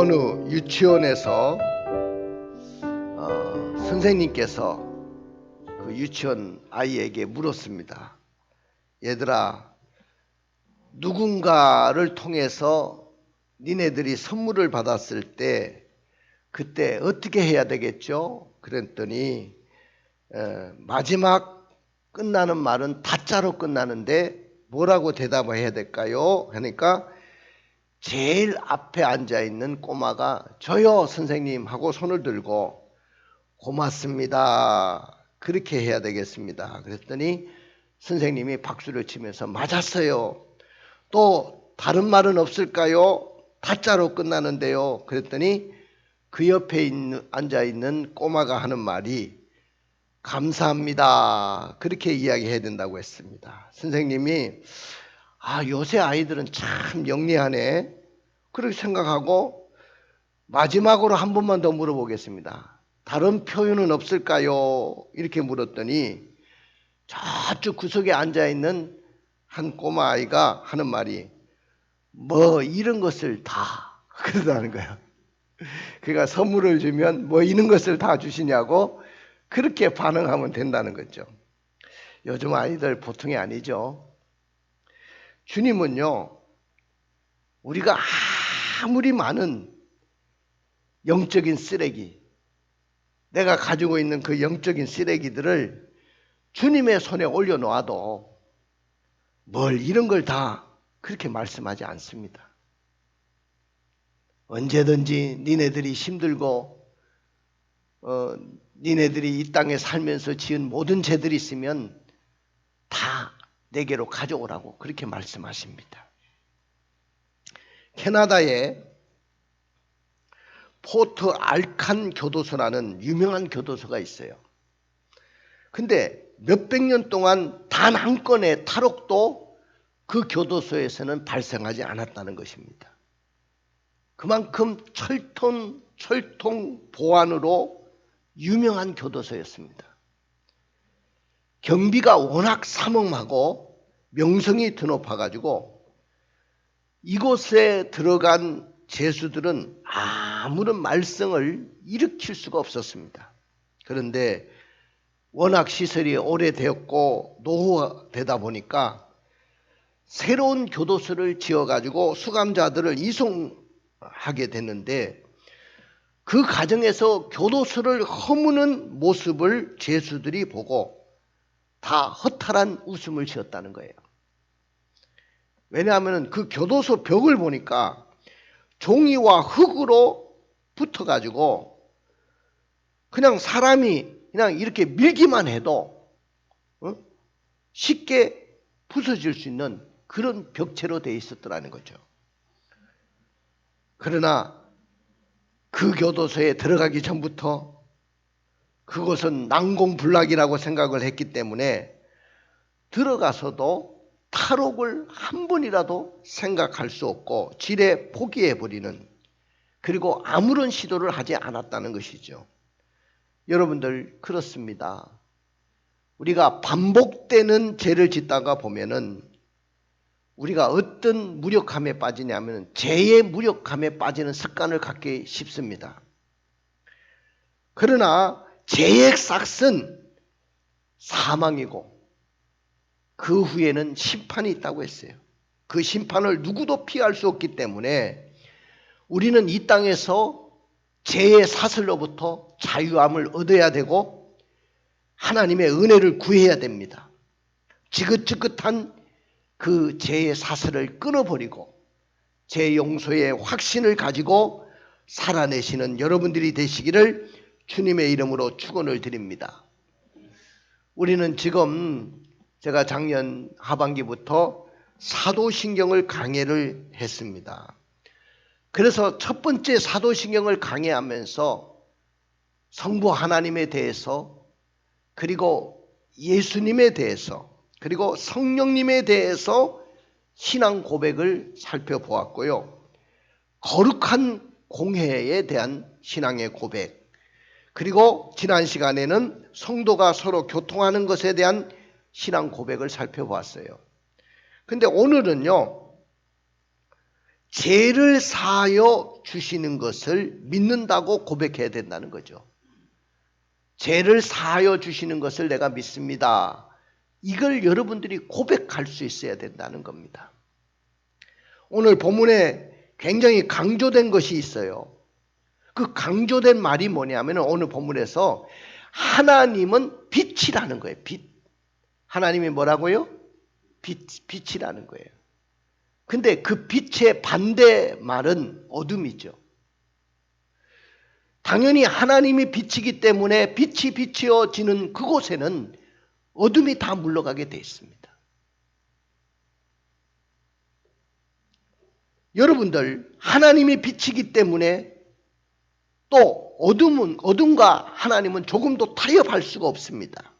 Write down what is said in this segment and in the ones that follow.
어느 유치원에서 선생님께서 그 유치원 아이에게 물었습니다. 얘들아, 누군가를 통해서 니네들이 선물을 받았을 때 그때 어떻게 해야 되겠죠? 그랬더니 마지막 끝나는 말은 다자로 끝나는데 뭐라고 대답을 해야 될까요? 하니까 제일 앞에 앉아있는 꼬마가 저요 선생님 하고 손을 들고 고맙습니다 그렇게 해야 되겠습니다. 그랬더니 선생님이 박수를 치면서 맞았어요. 또 다른 말은 없을까요? 다자로 끝나는데요. 그랬더니 그 옆에 앉아있는 꼬마가 하는 말이 감사합니다 그렇게 이야기해야 된다고 했습니다. 선생님이 요새 아이들은 참 영리하네 그렇게 생각하고 마지막으로 한 번만 더 물어보겠습니다. 다른 표현은 없을까요? 이렇게 물었더니 저쪽 구석에 앉아있는 한 꼬마 아이가 하는 말이 뭐 이런 것을 다 그러다는 거야. 그러니까 선물을 주면 뭐 이런 것을 다 주시냐고 그렇게 반응하면 된다는 거죠. 요즘 아이들 보통이 아니죠. 주님은요, 우리가 아무리 많은 영적인 쓰레기, 내가 가지고 있는 그 영적인 쓰레기들을 주님의 손에 올려놓아도 뭘 이런 걸 다 그렇게 말씀하지 않습니다. 언제든지 니네들이 힘들고 니네들이 이 땅에 살면서 지은 모든 죄들이 있으면 다 내게로 가져오라고 그렇게 말씀하십니다. 캐나다에 포트 알칸 교도소라는 유명한 교도소가 있어요. 근데 몇백 년 동안 단 한 건의 탈옥도 그 교도소에서는 발생하지 않았다는 것입니다. 그만큼 철통 보안으로 유명한 교도소였습니다. 경비가 워낙 삼엄하고 명성이 드높아가지고 이곳에 들어간 죄수들은 아무런 말썽을 일으킬 수가 없었습니다. 그런데 워낙 시설이 오래되었고 노후되다 보니까 새로운 교도소를 지어가지고 수감자들을 이송하게 됐는데 그 과정에서 교도소를 허무는 모습을 죄수들이 보고 다 허탈한 웃음을 지었다는 거예요. 왜냐하면 그 교도소 벽을 보니까 종이와 흙으로 붙어가지고 그냥 사람이 그냥 이렇게 밀기만 해도 쉽게 부서질 수 있는 그런 벽체로 되어 있었더라는 거죠. 그러나 그 교도소에 들어가기 전부터 그것은 난공불락이라고 생각을 했기 때문에 들어가서도 탈옥을 한 번이라도 생각할 수 없고 지레 포기해버리는, 그리고 아무런 시도를 하지 않았다는 것이죠. 여러분들 그렇습니다. 우리가 반복되는 죄를 짓다가 보면은 우리가 어떤 무력함에 빠지냐면 죄의 무력함에 빠지는 습관을 갖기 쉽습니다. 그러나 죄의 싹은 사망이고 그 후에는 심판이 있다고 했어요. 그 심판을 누구도 피할 수 없기 때문에 우리는 이 땅에서 죄의 사슬로부터 자유함을 얻어야 되고 하나님의 은혜를 구해야 됩니다. 지긋지긋한 그 죄의 사슬을 끊어버리고 죄 용서의 확신을 가지고 살아내시는 여러분들이 되시기를 주님의 이름으로 축원을 드립니다. 우리는 지금 제가 작년 하반기부터 사도신경을 강해를 했습니다. 그래서 첫 번째 사도신경을 강해하면서 성부 하나님에 대해서, 그리고 예수님에 대해서, 그리고 성령님에 대해서 신앙 고백을 살펴보았고요. 거룩한 공회에 대한 신앙의 고백, 그리고 지난 시간에는 성도가 서로 교통하는 것에 대한 신앙 고백을 살펴보았어요. 근데 오늘은요, 죄를 사하여 주시는 것을 믿는다고 고백해야 된다는 거죠. 죄를 사하여 주시는 것을 내가 믿습니다. 이걸 여러분들이 고백할 수 있어야 된다는 겁니다. 오늘 본문에 굉장히 강조된 것이 있어요. 그 강조된 말이 뭐냐면 오늘 본문에서 하나님은 빛이라는 거예요. 빛. 하나님이 뭐라고요? 빛이라는 거예요. 근데 그 빛의 반대 말은 어둠이죠. 당연히 하나님이 빛이기 때문에 빛이 비추어지는 그곳에는 어둠이 다 물러가게 돼 있습니다. 여러분들, 하나님이 빛이기 때문에 또 어둠과 하나님은 조금도 타협할 수가 없습니다.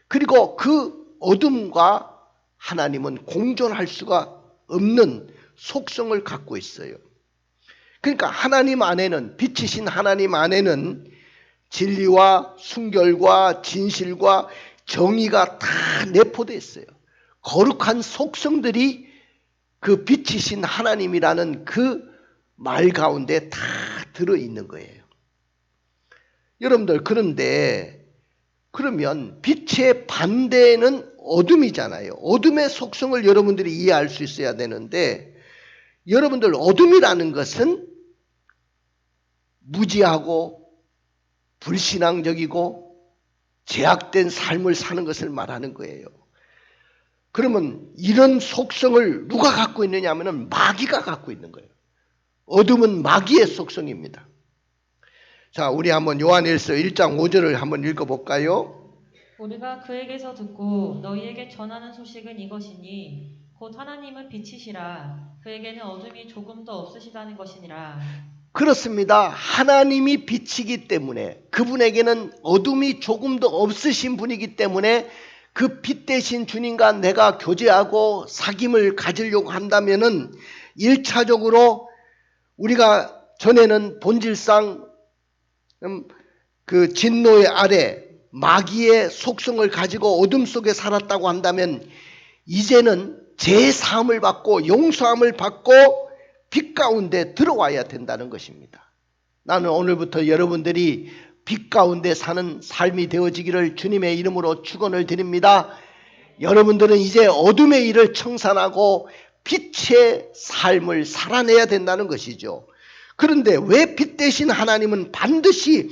그리고 그 어둠과 하나님은 공존할 수가 없는 속성을 갖고 있어요. 그러니까 하나님 안에는, 빛이신 하나님 안에는 진리와 순결과 진실과 정의가 다 내포되어 있어요. 거룩한 속성들이 그 빛이신 하나님이라는 그 말 가운데 다 들어있는 거예요. 여러분들, 그런데 그러면 빛의 반대는 어둠이잖아요. 어둠의 속성을 여러분들이 이해할 수 있어야 되는데, 여러분들, 어둠이라는 것은 무지하고 불신앙적이고 제약된 삶을 사는 것을 말하는 거예요. 그러면 이런 속성을 누가 갖고 있느냐 하면 마귀가 갖고 있는 거예요. 어둠은 마귀의 속성입니다. 자, 우리 한번 요한일서 1장 5절을 한번 읽어볼까요? 우리가 그에게서 듣고 너희에게 전하는 소식은 이것이니 곧 하나님은 빛이시라 그에게는 어둠이 조금도 없으시다는 것이니라. 그렇습니다. 하나님이 빛이기 때문에, 그분에게는 어둠이 조금도 없으신 분이기 때문에 그 빛 대신 주님과 내가 교제하고 사귐을 가지려고 한다면은 1차적으로 우리가 전에는 본질상 그 진노의 아래 마귀의 속성을 가지고 어둠 속에 살았다고 한다면 이제는 제사함을 받고 용서함을 받고 빛 가운데 들어와야 된다는 것입니다. 나는 오늘부터 여러분들이 빛 가운데 사는 삶이 되어지기를 주님의 이름으로 축원을 드립니다. 여러분들은 이제 어둠의 일을 청산하고 빛의 삶을 살아내야 된다는 것이죠. 그런데 왜 빛 대신 하나님은 반드시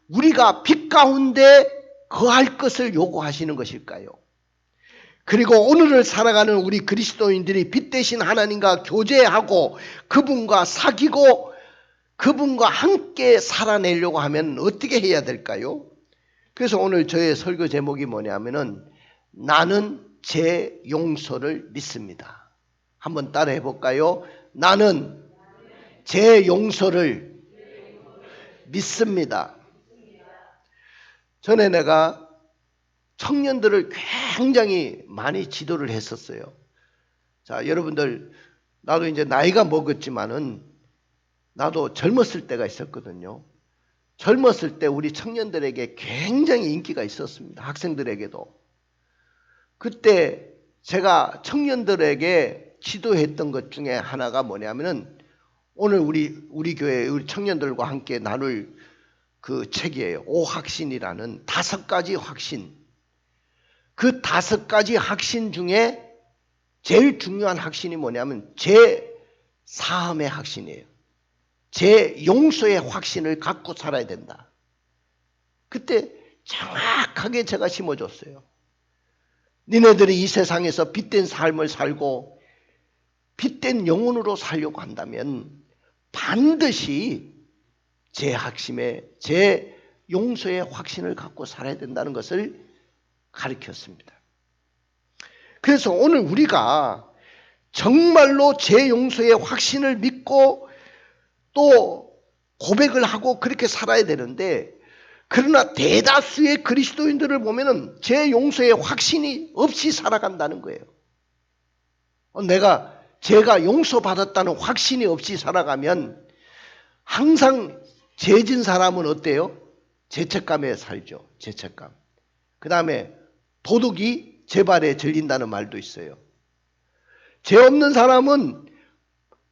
우리가 빛 가운데 거할 것을 요구하시는 것일까요? 그리고 오늘을 살아가는 우리 그리스도인들이 빛 대신 하나님과 교제하고 그분과 사귀고 그분과 함께 살아내려고 하면 어떻게 해야 될까요? 그래서 오늘 저의 설교 제목이 뭐냐면은 나는 제 용서를 믿습니다. 한번 따라해 볼까요? 나는 제 용서를 믿습니다. 전에 내가 청년들을 굉장히 많이 지도를 했었어요. 자, 여러분들, 나도 이제 나이가 먹었지만은 나도 젊었을 때가 있었거든요. 젊었을 때 우리 청년들에게 굉장히 인기가 있었습니다. 학생들에게도. 그때 제가 청년들에게 지도했던 것 중에 하나가 뭐냐면은 오늘 우리 교회 우리 청년들과 함께 나눌 그 책이에요. 오확신이라는 5가지 확신. 그 5가지 확신 중에 제일 중요한 확신이 뭐냐면 제 사함의 확신이에요. 제 용서의 확신을 갖고 살아야 된다. 그때 정확하게 제가 심어줬어요. 니네들이 이 세상에서 빛된 삶을 살고 빛된 영혼으로 살려고 한다면 반드시 제 확신에, 제 용서의 확신을 갖고 살아야 된다는 것을 가르쳤습니다. 그래서 오늘 우리가 정말로 제 용서의 확신을 믿고 또 고백을 하고 그렇게 살아야 되는데, 그러나 대다수의 그리스도인들을 보면은 제 용서의 확신이 없이 살아간다는 거예요. 제가 용서받았다는 확신이 없이 살아가면 항상 죄진 사람은 어때요? 죄책감에 살죠. 죄책감. 그 다음에 도둑이 제 발에 들린다는 말도 있어요. 죄 없는 사람은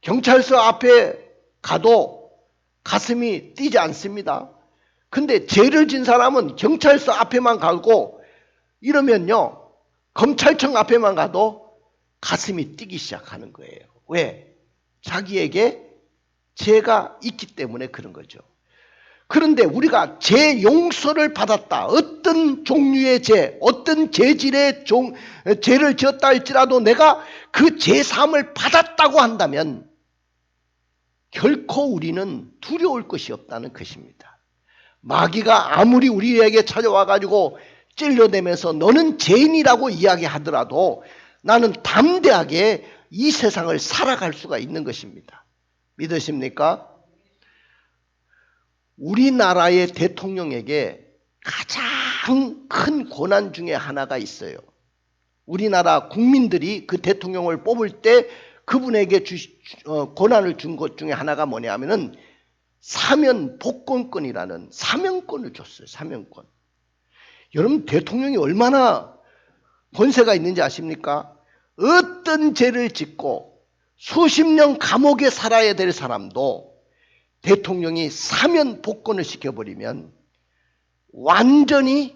경찰서 앞에 가도 가슴이 뛰지 않습니다. 근데 죄를 진 사람은 경찰서 앞에만 가고 이러면요, 검찰청 앞에만 가도 가슴이 뛰기 시작하는 거예요. 왜? 자기에게 죄가 있기 때문에 그런 거죠. 그런데 우리가 죄 용서를 받았다. 어떤 종류의 죄, 어떤 재질의 죄를 지었다 할지라도 내가 그 죄 사함을 받았다고 한다면 결코 우리는 두려울 것이 없다는 것입니다. 마귀가 아무리 우리에게 찾아와 가지고 찔러대면서 너는 죄인이라고 이야기하더라도 나는 담대하게 이 세상을 살아갈 수가 있는 것입니다. 믿으십니까? 우리나라의 대통령에게 가장 큰 고난 중에 하나가 있어요. 우리나라 국민들이 그 대통령을 뽑을 때 그분에게 고난을 준 것 중에 하나가 뭐냐면은 사면 복권권이라는 사면권을 줬어요. 사면권. 여러분, 대통령이 얼마나 권세가 있는지 아십니까? 어떤 죄를 짓고 수십 년 감옥에 살아야 될 사람도 대통령이 사면 복권을 시켜버리면 완전히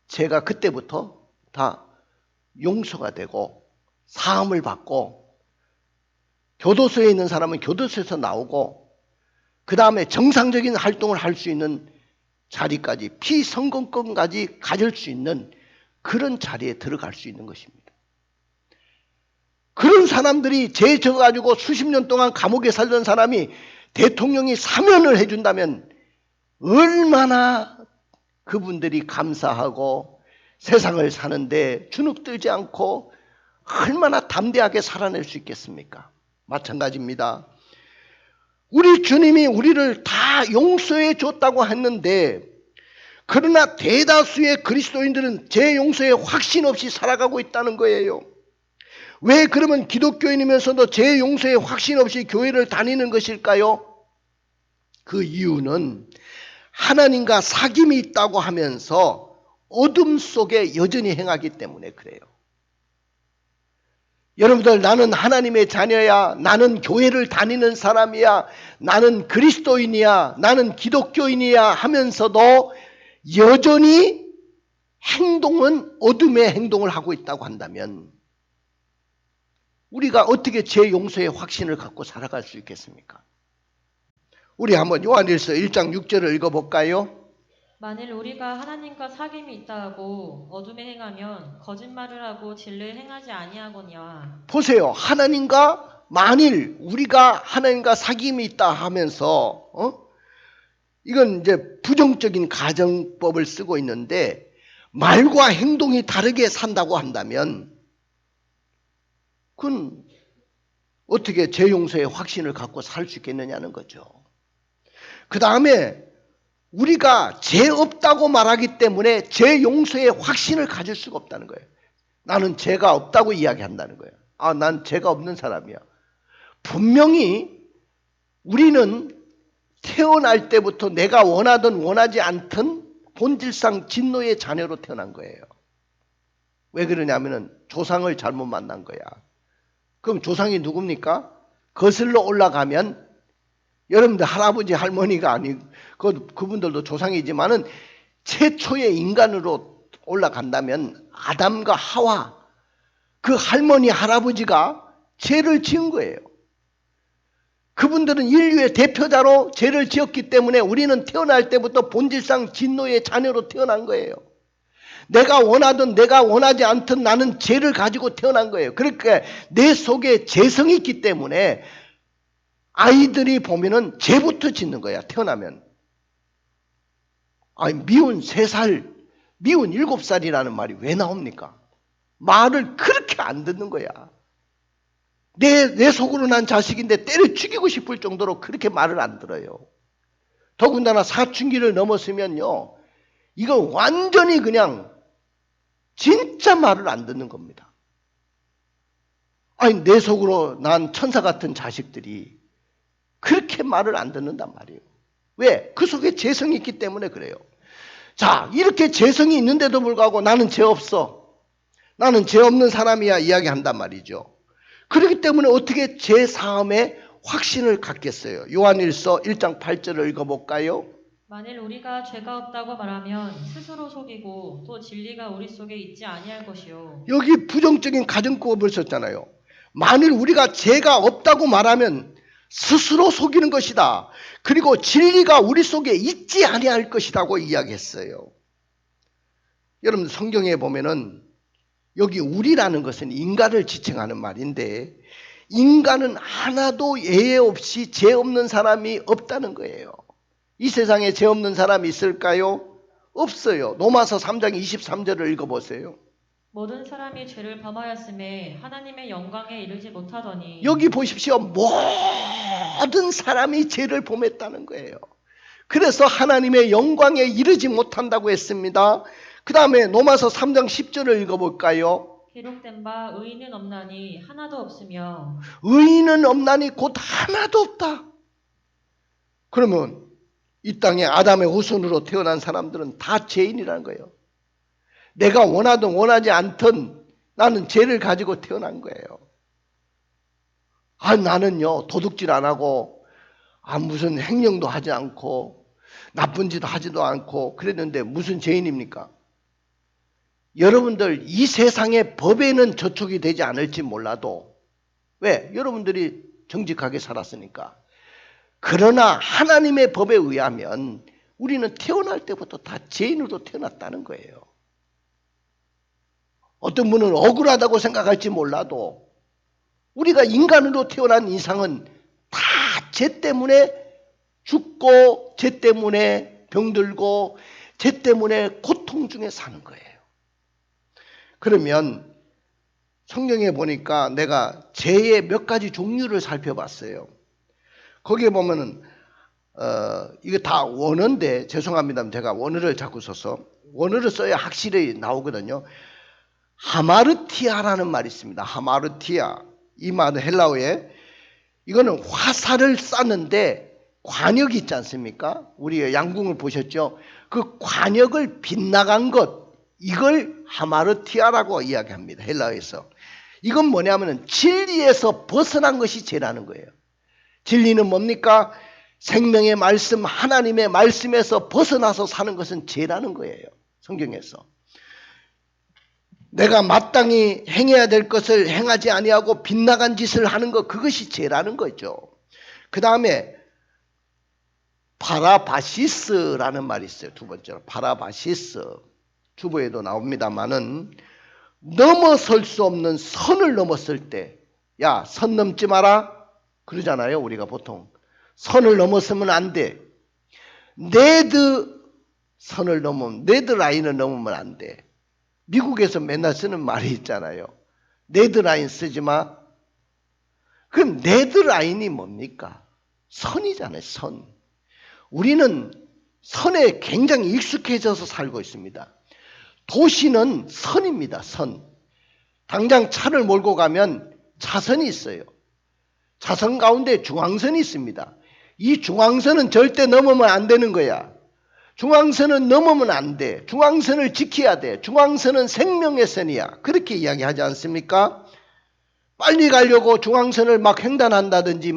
죄가 그때부터 다 용서가 되고 사함을 받고 교도소에 있는 사람은 교도소에서 나오고 그 다음에 정상적인 활동을 할 수 있는 자리까지 피선거권까지 가질 수 있는 그런 자리에 들어갈 수 있는 것입니다. 그런 사람들이 죄 져가지고 수십 년 동안 감옥에 살던 사람이 대통령이 사면을 해준다면 얼마나 그분들이 감사하고 세상을 사는데 주눅들지 않고 얼마나 담대하게 살아낼 수 있겠습니까? 마찬가지입니다. 우리 주님이 우리를 다 용서해 줬다고 했는데 그러나 대다수의 그리스도인들은 죄 용서에 확신 없이 살아가고 있다는 거예요. 왜 그러면 기독교인이면서도 죄 용서에 확신 없이 교회를 다니는 것일까요? 그 이유는 하나님과 사귐이 있다고 하면서 어둠 속에 여전히 행하기 때문에 그래요. 여러분들, 나는 하나님의 자녀야, 나는 교회를 다니는 사람이야, 나는 그리스도인이야, 나는 기독교인이야 하면서도 여전히 행동은 어둠의 행동을 하고 있다고 한다면 우리가 어떻게 죄 용서의 확신을 갖고 살아갈 수 있겠습니까? 우리 한번 요한일서 1장 6절을 읽어볼까요? 만일 우리가 하나님과 사귐이 있다 하고 어둠에 행하면 거짓말을 하고 진리를 행하지 아니하거니와. 보세요. 만일 우리가 하나님과 사귐이 있다 하면서 이건 이제 부정적인 가정법을 쓰고 있는데 말과 행동이 다르게 산다고 한다면 그건 어떻게 죄 용서의 확신을 갖고 살 수 있겠느냐는 거죠. 그 다음에 우리가 죄 없다고 말하기 때문에 죄 용서의 확신을 가질 수가 없다는 거예요. 나는 죄가 없다고 이야기한다는 거예요. 아, 난 죄가 없는 사람이야. 분명히 우리는 태어날 때부터 내가 원하든 원하지 않든 본질상 진노의 자녀로 태어난 거예요. 왜 그러냐면은 조상을 잘못 만난 거야. 그럼 조상이 누굽니까? 거슬러 올라가면 여러분들 할아버지 할머니가 아니고 그분들도 조상이지만은 최초의 인간으로 올라간다면 아담과 하와 그 할머니 할아버지가 죄를 지은 거예요. 그분들은 인류의 대표자로 죄를 지었기 때문에 우리는 태어날 때부터 본질상 진노의 자녀로 태어난 거예요. 내가 원하든 내가 원하지 않든 나는 죄를 가지고 태어난 거예요. 그러니까 내 속에 죄성이 있기 때문에 아이들이 보면은 죄부터 짓는 거야, 태어나면. 아니, 미운 3살, 미운 7살이라는 말이 왜 나옵니까? 말을 그렇게 안 듣는 거야. 내 속으로 난 자식인데 때려 죽이고 싶을 정도로 그렇게 말을 안 들어요. 더군다나 사춘기를 넘었으면요, 이건 완전히 그냥 진짜 말을 안 듣는 겁니다. 아니, 내 속으로 난 천사 같은 자식들이 그렇게 말을 안 듣는단 말이에요. 왜? 그 속에 죄성이 있기 때문에 그래요. 자, 이렇게 죄성이 있는데도 불구하고 나는 죄 없어, 나는 죄 없는 사람이야 이야기한단 말이죠. 그렇기 때문에 어떻게 죄 사함의 확신을 갖겠어요? 요한일서 1장 8절을 읽어볼까요? 만일 우리가 죄가 없다고 말하면 스스로 속이고 또 진리가 우리 속에 있지 아니할 것이요. 여기 부정적인 가정법을 썼잖아요. 만일 우리가 죄가 없다고 말하면 스스로 속이는 것이다. 그리고 진리가 우리 속에 있지 아니할 것이라고 이야기했어요. 여러분 성경에 보면은 여기 우리라는 것은 인간을 지칭하는 말인데 인간은 하나도 예외 없이 죄 없는 사람이 없다는 거예요. 이 세상에 죄 없는 사람이 있을까요? 없어요. 로마서 3장 23절을 읽어보세요. 모든 사람이 죄를 범하였음에 하나님의 영광에 이르지 못하더니 여기 보십시오. 모든 사람이 죄를 범했다는 거예요. 그래서 하나님의 영광에 이르지 못한다고 했습니다. 그 다음에 로마서 3장 10절을 읽어볼까요? 기록된 바 의인은 없나니 하나도 없으며 의인은 없나니 곧 하나도 없다. 그러면 이 땅에 아담의 후손으로 태어난 사람들은 다 죄인이라는 거예요. 내가 원하든 원하지 않든 나는 죄를 가지고 태어난 거예요. 나는요 도둑질 안 하고 무슨 횡령도 하지 않고 나쁜 짓 하지도 않고 그랬는데 무슨 죄인입니까? 여러분들 이 세상의 법에는 저촉이 되지 않을지 몰라도 왜? 여러분들이 정직하게 살았으니까. 그러나 하나님의 법에 의하면 우리는 태어날 때부터 다 죄인으로 태어났다는 거예요. 어떤 분은 억울하다고 생각할지 몰라도 우리가 인간으로 태어난 이상은 다 죄 때문에 죽고 죄 때문에 병들고 죄 때문에 고통 중에 사는 거예요. 그러면 성경에 보니까 내가 죄의 몇 가지 종류를 살펴봤어요. 거기에 보면은 이거 다 원어인데 죄송합니다. 제가 원어를 자꾸 써서 원어를 써야 확실히 나오거든요. 하마르티아라는 말이 있습니다. 하마르티아. 이 말은 헬라어에 이거는 화살을 쐈는데 관역이 있지 않습니까? 우리 양궁을 보셨죠? 그 관역을 빗나간 것 이걸 하마르티아라고 이야기합니다. 헬라어에서. 이건 뭐냐면은 진리에서 벗어난 것이 죄라는 거예요. 진리는 뭡니까? 생명의 말씀, 하나님의 말씀에서 벗어나서 사는 것은 죄라는 거예요. 성경에서. 내가 마땅히 행해야 될 것을 행하지 아니하고 빗나간 짓을 하는 것, 그것이 죄라는 거죠. 그 다음에 파라바시스라는 말이 있어요. 두 번째로 파라바시스. 주보에도 나옵니다마는 넘어설 수 없는 선을 넘었을 때, 야, 선 넘지 마라 그러잖아요. 우리가 보통 선을 넘었으면 안 돼. 선을 넘으면, 레드 라인을 넘으면 안 돼. 미국에서 맨날 쓰는 말이 있잖아요. 레드 라인 쓰지 마. 그럼 레드 라인이 뭡니까? 선이잖아요. 선. 우리는 선에 굉장히 익숙해져서 살고 있습니다. 도시는 선입니다. 선. 당장 차를 몰고 가면 차선이 있어요. 차선 가운데 중앙선이 있습니다. 이 중앙선은 절대 넘으면 안 되는 거야. 중앙선은 넘으면 안 돼. 중앙선을 지켜야 돼. 중앙선은 생명의 선이야. 그렇게 이야기하지 않습니까? 빨리 가려고 중앙선을 막 횡단한다든지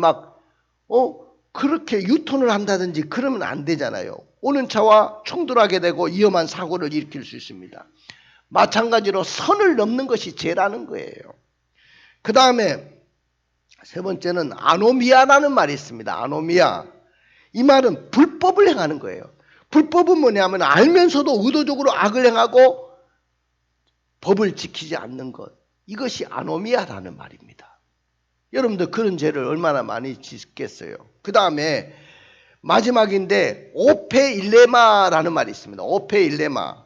그렇게 유턴을 한다든지 그러면 안 되잖아요. 오는 차와 충돌하게 되고 위험한 사고를 일으킬 수 있습니다. 마찬가지로 선을 넘는 것이 죄라는 거예요. 그 다음에 세 번째는 아노미아라는 말이 있습니다. 아노미아. 이 말은 불법을 행하는 거예요. 불법은 뭐냐면 알면서도 의도적으로 악을 행하고 법을 지키지 않는 것. 이것이 아노미아라는 말입니다. 여러분들 그런 죄를 얼마나 많이 짓겠어요. 그 다음에 마지막인데 오페일레마라는 말이 있습니다. 오페일레마.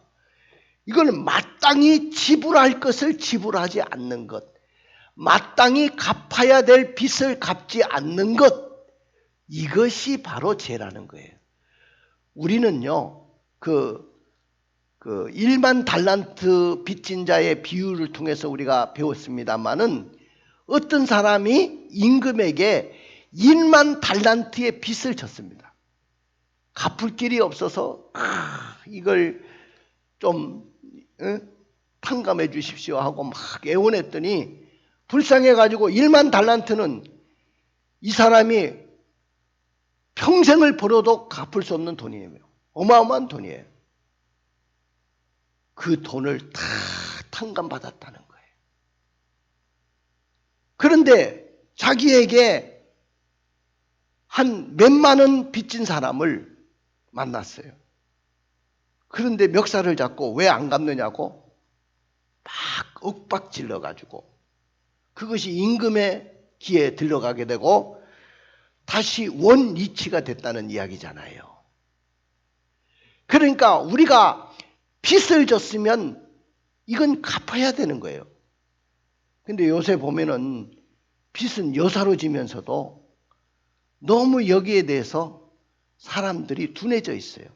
이거는 마땅히 지불할 것을 지불하지 않는 것. 마땅히 갚아야 될 빚을 갚지 않는 것. 이것이 바로 죄라는 거예요. 우리는요, 1만 달란트 빚진 자의 비유를 통해서 우리가 배웠습니다만은 어떤 사람이 임금에게 1만 달란트의 빚을 졌습니다. 갚을 길이 없어서 이걸 좀 탕감해 주십시오 하고 막 애원했더니 불쌍해가지고 1만 달란트는 이 사람이 평생을 벌어도 갚을 수 없는 돈이에요. 어마어마한 돈이에요. 그 돈을 다 탕감받았다는 거예요. 그런데 자기에게 한 몇만 원 빚진 사람을 만났어요. 그런데 멱살을 잡고 왜 안 갚느냐고 막 윽박질러 가지고 그것이 임금의 귀에 들어가게 되고 다시 원리치가 됐다는 이야기잖아요. 그러니까 우리가 빚을 졌으면 이건 갚아야 되는 거예요. 근데 요새 보면은 빚은 여사로 지면서도 너무 여기에 대해서 사람들이 둔해져 있어요.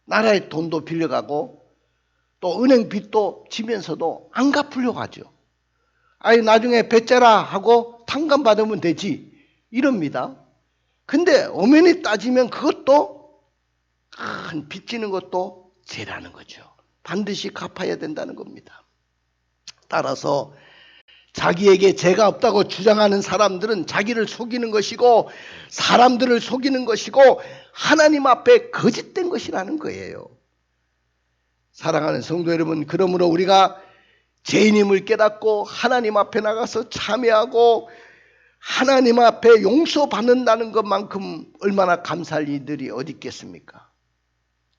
나라의 돈도 빌려가고 또 은행 빚도 지면서도 안 갚으려고 하죠. 아니 나중에 뱉자라 하고 탕감받으면 되지 이럽니다. 근데 엄연히 따지면 그것도 큰 빚지는 것도 죄라는 거죠. 반드시 갚아야 된다는 겁니다. 따라서 자기에게 죄가 없다고 주장하는 사람들은 자기를 속이는 것이고 사람들을 속이는 것이고 하나님 앞에 거짓된 것이라는 거예요. 사랑하는 성도 여러분, 그러므로 우리가 죄인임을 깨닫고 하나님 앞에 나가서 참회하고 하나님 앞에 용서받는다는 것만큼 얼마나 감사할 일들이 어디 있겠습니까?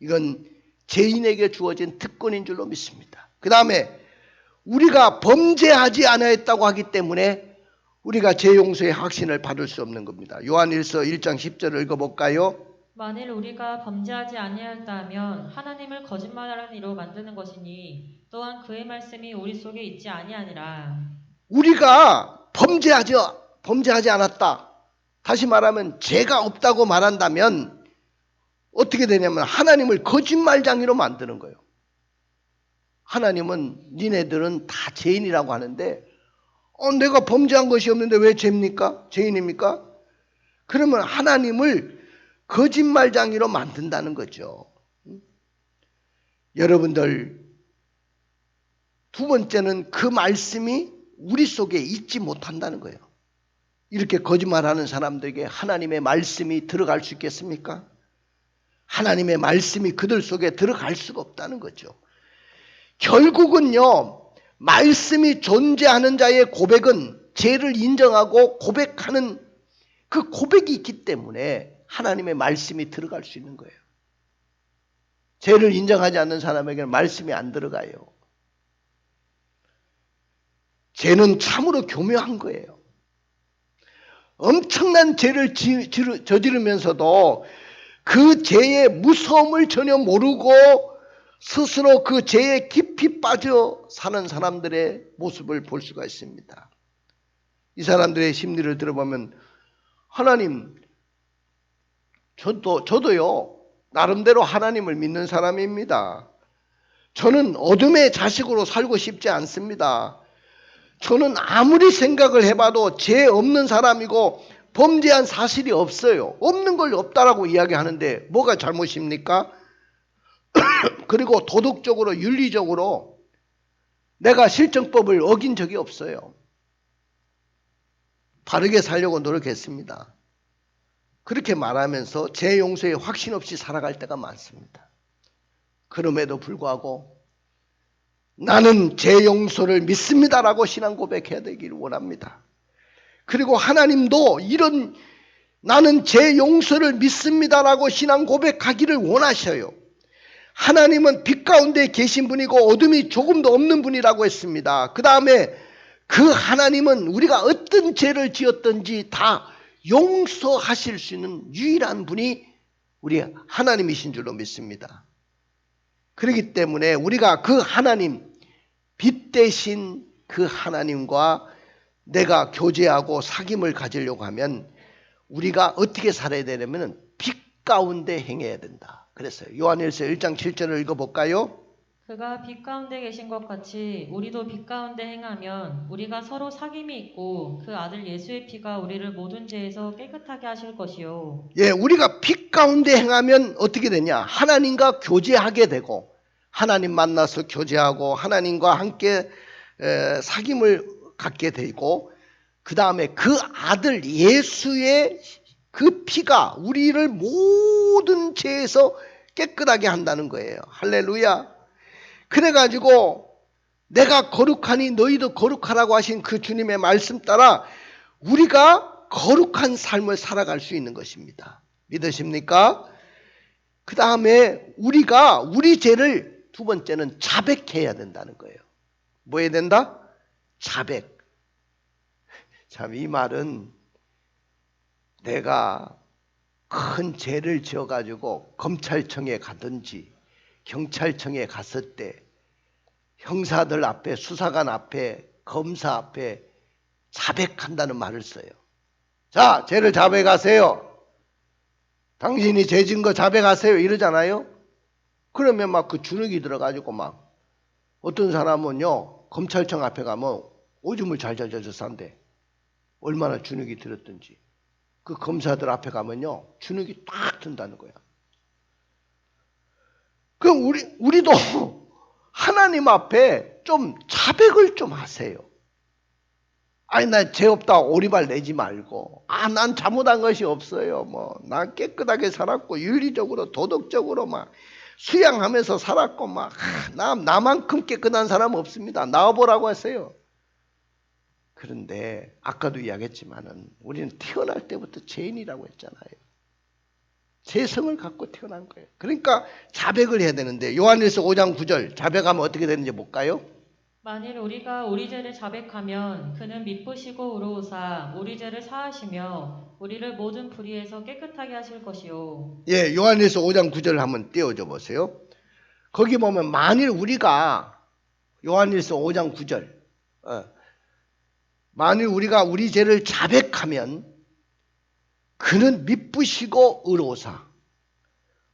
이건 죄인에게 주어진 특권인 줄로 믿습니다. 그 다음에 우리가 범죄하지 않았다고 하기 때문에 우리가 죄 용서의 확신을 받을 수 없는 겁니다. 요한일서 1장 10절을 읽어볼까요? 만일 우리가 범죄하지 아니하였다 하면 하나님을 거짓말하는 이로 만드는 것이니 또한 그의 말씀이 우리 속에 있지 아니하니라. 우리가 범죄하지 않았다. 다시 말하면 죄가 없다고 말한다면 어떻게 되냐면 하나님을 거짓말장이로 만드는 거예요. 하나님은 니네들은 다 죄인이라고 하는데 내가 범죄한 것이 없는데 왜 죄입니까? 죄인입니까? 그러면 하나님을 거짓말장이로 만든다는 거죠. 여러분들 두 번째는 그 말씀이 우리 속에 있지 못한다는 거예요. 이렇게 거짓말하는 사람들에게 하나님의 말씀이 들어갈 수 있겠습니까? 하나님의 말씀이 그들 속에 들어갈 수가 없다는 거죠. 결국은요, 말씀이 존재하는 자의 고백은 죄를 인정하고 고백하는 그 고백이 있기 때문에 하나님의 말씀이 들어갈 수 있는 거예요. 죄를 인정하지 않는 사람에게는 말씀이 안 들어가요. 죄는 참으로 교묘한 거예요. 엄청난 죄를 저지르면서도 그 죄의 무서움을 전혀 모르고 스스로 그 죄에 깊이 빠져 사는 사람들의 모습을 볼 수가 있습니다. 이 사람들의 심리를 들어보면 하나님, 저도요 나름대로 하나님을 믿는 사람입니다. 저는 어둠의 자식으로 살고 싶지 않습니다. 저는 아무리 생각을 해봐도 죄 없는 사람이고 범죄한 사실이 없어요. 없는 걸 없다라고 이야기하는데 뭐가 잘못입니까? 그리고 도덕적으로 윤리적으로 내가 실정법을 어긴 적이 없어요. 바르게 살려고 노력했습니다. 그렇게 말하면서 죄 용서에 확신 없이 살아갈 때가 많습니다. 그럼에도 불구하고 나는 죄 용서를 믿습니다라고 신앙 고백해야 되기를 원합니다. 그리고 하나님도 이런 나는 죄 용서를 믿습니다라고 신앙 고백하기를 원하셔요. 하나님은 빛 가운데 계신 분이고 어둠이 조금도 없는 분이라고 했습니다. 그 다음에 그 하나님은 우리가 어떤 죄를 지었든지 다 용서하실 수 있는 유일한 분이 우리 하나님이신 줄로 믿습니다. 그렇기 때문에 우리가 그 하나님, 빛 대신 그 하나님과 내가 교제하고 사귐을 가지려고 하면 우리가 어떻게 살아야 되냐면 빛 가운데 행해야 된다. 그랬어요. 요한일서 1장 7절을 읽어볼까요? 그가 빛 가운데 계신 것 같이 우리도 빛 가운데 행하면 우리가 서로 사귐이 있고 그 아들 예수의 피가 우리를 모든 죄에서 깨끗하게 하실 것이요. 예, 우리가 빛 가운데 행하면 어떻게 되냐? 하나님과 교제하게 되고 하나님 만나서 교제하고 하나님과 함께 사귐을 갖게 되고 그 다음에 그 아들 예수의 그 피가 우리를 모든 죄에서 깨끗하게 한다는 거예요. 할렐루야. 그래가지고 내가 거룩하니 너희도 거룩하라고 하신 그 주님의 말씀 따라 우리가 거룩한 삶을 살아갈 수 있는 것입니다. 믿으십니까? 그 다음에 우리가 우리 죄를 두 번째는 자백해야 된다는 거예요. 뭐 해야 된다? 자백. 참 이 말은 내가 큰 죄를 지어가지고 검찰청에 가든지 경찰청에 갔을 때 형사들 앞에, 수사관 앞에, 검사 앞에 자백한다는 말을 써요. 자, 죄를 자백하세요. 당신이 죄 진 거 자백하세요. 이러잖아요. 그러면 막 그 주눅이 들어가지고 막 어떤 사람은요, 검찰청 앞에 가면 오줌을 잘잘잘 싼대. 얼마나 주눅이 들었든지. 그 검사들 앞에 가면요, 주눅이 딱 든다는 거야. 그럼 우리도 하나님 앞에 좀 자백을 좀 하세요. 아니, 나 죄 없다 오리발 내지 말고, 난 잘못한 것이 없어요. 난 깨끗하게 살았고, 윤리적으로, 도덕적으로 막 수양하면서 살았고, 나만큼 깨끗한 사람 없습니다. 나와보라고 하세요. 그런데 아까도 이야기했지만은 우리는 태어날 때부터 죄인이라고 했잖아요. 죄성을 갖고 태어난 거예요. 그러니까 자백을 해야 되는데 요한일서 5장 9절 자백하면 어떻게 되는지 볼까요? 만일 우리가 우리 죄를 자백하면 그는 미쁘시고 의로우사 우리 죄를 사하시며 우리를 모든 불의에서 깨끗하게 하실 것이요. 예, 요한일서 5장 9절 한번 띄워줘 보세요. 거기 보면 만일 우리가 요한일서 5장 9절 만일 우리가 우리 죄를 자백하면 그는 미쁘시고 의로우사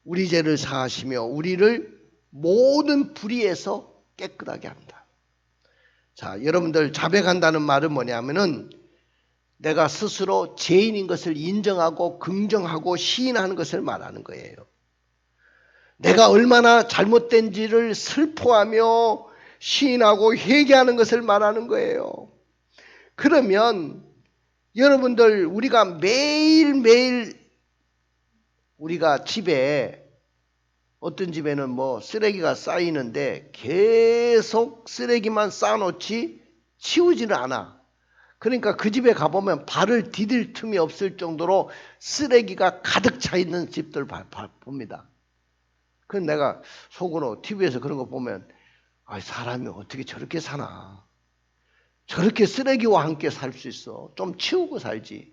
우리 죄를 사하시며 우리를 모든 불의에서 깨끗하게 한다. 자, 여러분들 자백한다는 말은 뭐냐면은 내가 스스로 죄인인 것을 인정하고 긍정하고 시인하는 것을 말하는 거예요. 내가 얼마나 잘못된지를 슬퍼하며 시인하고 회개하는 것을 말하는 거예요. 그러면 여러분들 우리가 매일매일 우리가 집에 어떤 집에는 쓰레기가 쌓이는데 계속 쓰레기만 쌓아놓지 치우지는 않아. 그러니까 그 집에 가보면 발을 디딜 틈이 없을 정도로 쓰레기가 가득 차 있는 집들 봅니다. 그래서 내가 속으로 TV에서 그런 거 보면 사람이 어떻게 저렇게 사나. 저렇게 쓰레기와 함께 살 수 있어. 좀 치우고 살지.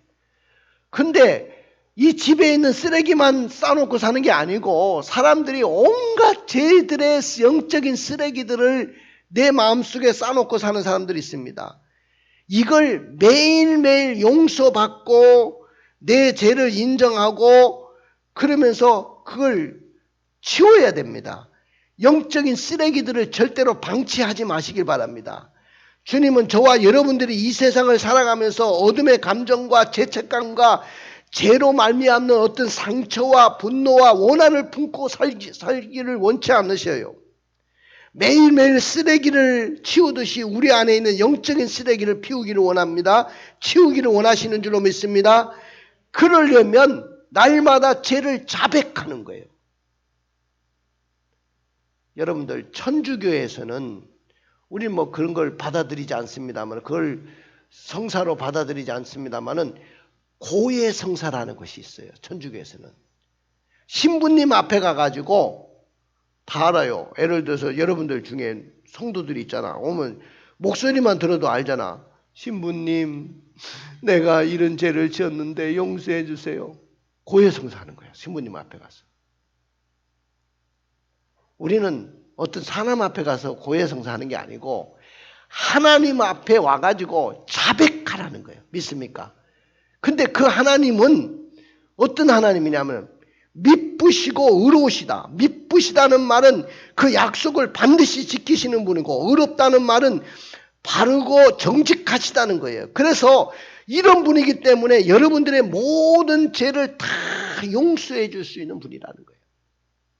근데 이 집에 있는 쓰레기만 쌓아놓고 사는 게 아니고 사람들이 온갖 죄들의 영적인 쓰레기들을 내 마음속에 쌓아놓고 사는 사람들이 있습니다. 이걸 매일매일 용서받고 내 죄를 인정하고 그러면서 그걸 치워야 됩니다. 영적인 쓰레기들을 절대로 방치하지 마시길 바랍니다. 주님은 저와 여러분들이 이 세상을 살아가면서 어둠의 감정과 죄책감과 죄로 말미암는 어떤 상처와 분노와 원한을 품고 살기를 원치 않으셔요. 매일매일 쓰레기를 치우듯이 우리 안에 있는 영적인 쓰레기를 피우기를 원합니다. 치우기를 원하시는 줄로 믿습니다. 그러려면 날마다 죄를 자백하는 거예요. 여러분들 천주교에서는 우리 그런 걸 받아들이지 않습니다만, 그걸 성사로 받아들이지 않습니다만은 고해 성사라는 것이 있어요. 천주교에서는 신부님 앞에 가가지고 다 알아요. 예를 들어서 여러분들 중에 성도들이 있잖아. 오면 목소리만 들어도 알잖아. 신부님, 내가 이런 죄를 지었는데 용서해 주세요. 고해 성사하는 거야. 신부님 앞에 가서. 우리는 어떤 사람 앞에 가서 고해 성사하는 게 아니고 하나님 앞에 와가지고 자백하라는 거예요. 믿습니까? 근데 그 하나님은 어떤 하나님이냐면 미쁘시고 의로우시다. 미쁘시다는 말은 그 약속을 반드시 지키시는 분이고, 의롭다는 말은 바르고 정직하시다는 거예요. 그래서 이런 분이기 때문에 여러분들의 모든 죄를 다 용서해 줄 수 있는 분이라는 거예요.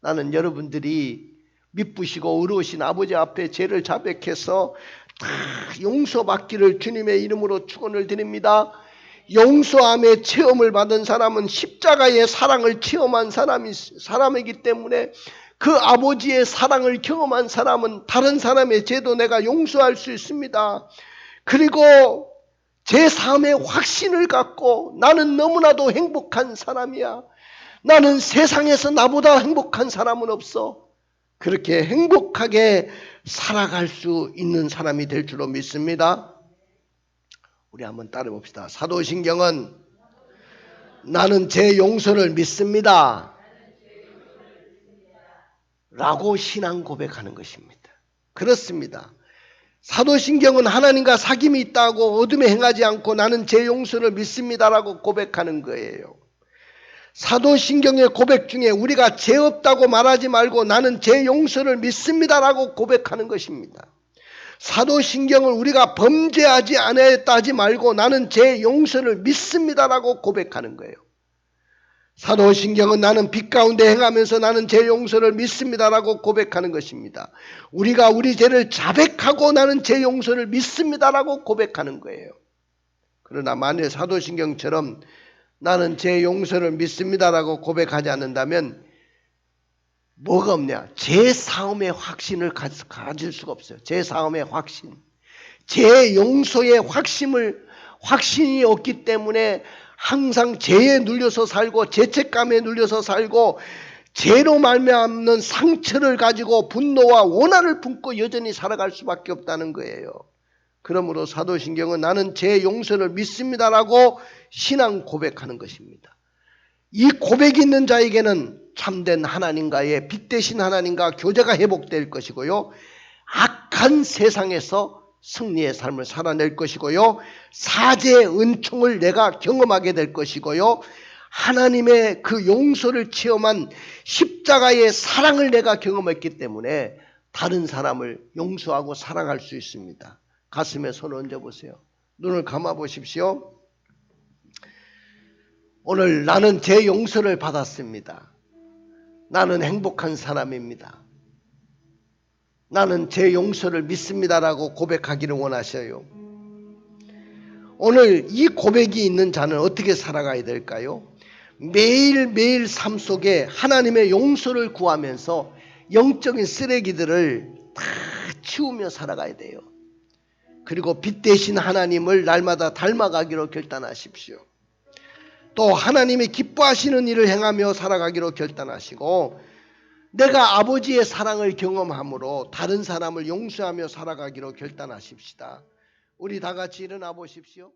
나는 여러분들이 미쁘시고 의로우신 아버지 앞에 죄를 자백해서 다 용서받기를 주님의 이름으로 축원을 드립니다. 용서함의 체험을 받은 사람은 십자가의 사랑을 체험한 사람이기 때문에 그 아버지의 사랑을 경험한 사람은 다른 사람의 죄도 내가 용서할 수 있습니다. 그리고 제 삶의 확신을 갖고 나는 너무나도 행복한 사람이야. 나는 세상에서 나보다 행복한 사람은 없어. 그렇게 행복하게 살아갈 수 있는 사람이 될 줄로 믿습니다. 우리 한번 따라 봅시다. 사도신경은 나는 제 용서를 믿습니다. 라고 신앙 고백하는 것입니다. 그렇습니다. 사도신경은 하나님과 사귐이 있다고 어둠에 행하지 않고 나는 제 용서를 믿습니다라고 고백하는 거예요. 사도신경의 고백 중에 우리가 죄 없다고 말하지 말고 나는 제 용서를 믿습니다라고 고백하는 것입니다. 사도신경을 우리가 범죄하지 않았다 하지 말고 나는 제 용서를 믿습니다라고 고백하는 거예요. 사도신경은 나는 빛 가운데 행하면서 나는 제 용서를 믿습니다라고 고백하는 것입니다. 우리가 우리 죄를 자백하고 나는 제 용서를 믿습니다라고 고백하는 거예요. 그러나 만일 사도신경처럼 나는 제 용서를 믿습니다라고 고백하지 않는다면 뭐가 없냐? 제 싸움의 확신을 가질 수가 없어요. 제 싸움의 확신. 제 용서의 확신이 없기 때문에 항상 죄에 눌려서 살고 죄책감에 눌려서 살고 죄로 말미암는 상처를 가지고 분노와 원한을 품고 여전히 살아갈 수밖에 없다는 거예요. 그러므로 사도신경은 나는 제 용서를 믿습니다라고 신앙 고백하는 것입니다. 이 고백이 있는 자에게는 참된 하나님과의 빛 대신 하나님과 교제가 회복될 것이고요. 악한 세상에서 승리의 삶을 살아낼 것이고요. 사죄의 은총을 내가 경험하게 될 것이고요. 하나님의 그 용서를 체험한 십자가의 사랑을 내가 경험했기 때문에 다른 사람을 용서하고 사랑할 수 있습니다. 가슴에 손을 얹어보세요. 눈을 감아보십시오. 오늘 나는 제 용서를 받았습니다. 나는 행복한 사람입니다. 나는 제 용서를 믿습니다라고 고백하기를 원하셔요. 오늘 이 고백이 있는 자는 어떻게 살아가야 될까요? 매일매일 삶 속에 하나님의 용서를 구하면서 영적인 쓰레기들을 다 치우며 살아가야 돼요. 그리고 빛 대신 하나님을 날마다 닮아가기로 결단하십시오. 또 하나님이 기뻐하시는 일을 행하며 살아가기로 결단하시고 내가 아버지의 사랑을 경험함으로 다른 사람을 용서하며 살아가기로 결단하십시다. 우리 다 같이 일어나 보십시오.